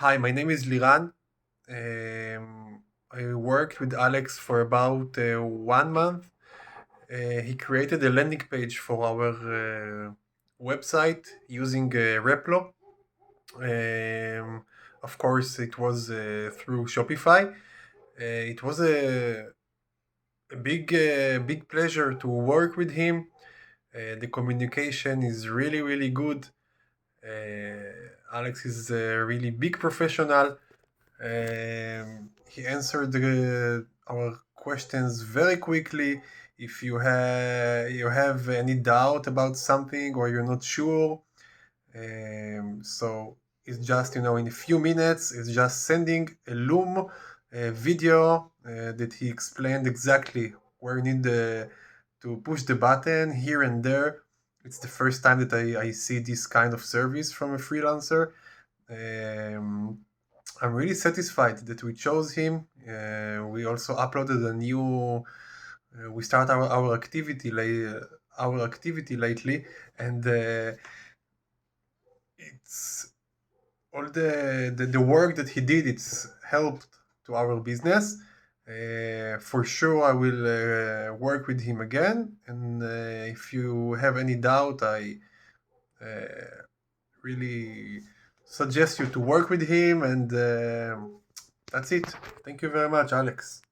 Hi, my name is Liran. I worked with Alex for about 1 month. He created a landing page for our website using Replo. Um, of course, it was through Shopify. It was a big pleasure to work with him. The communication is really good. Alex is a really big professional. He answered our questions very quickly. If you have any doubt about something or you're not sure, so it's just in a few minutes, it's just sending a Loom video that he explained exactly where you need to push the button here and there. It's the first time that I see this kind of service from a freelancer. Um, I'm really satisfied that we chose him. We also uploaded a new. We start our activity lately, and it's all the work that he did. It's helped to our business. For sure, I will work with him again. And if you have any doubt, I really suggest you to work with him. And that's it. Thank you very much, Alex.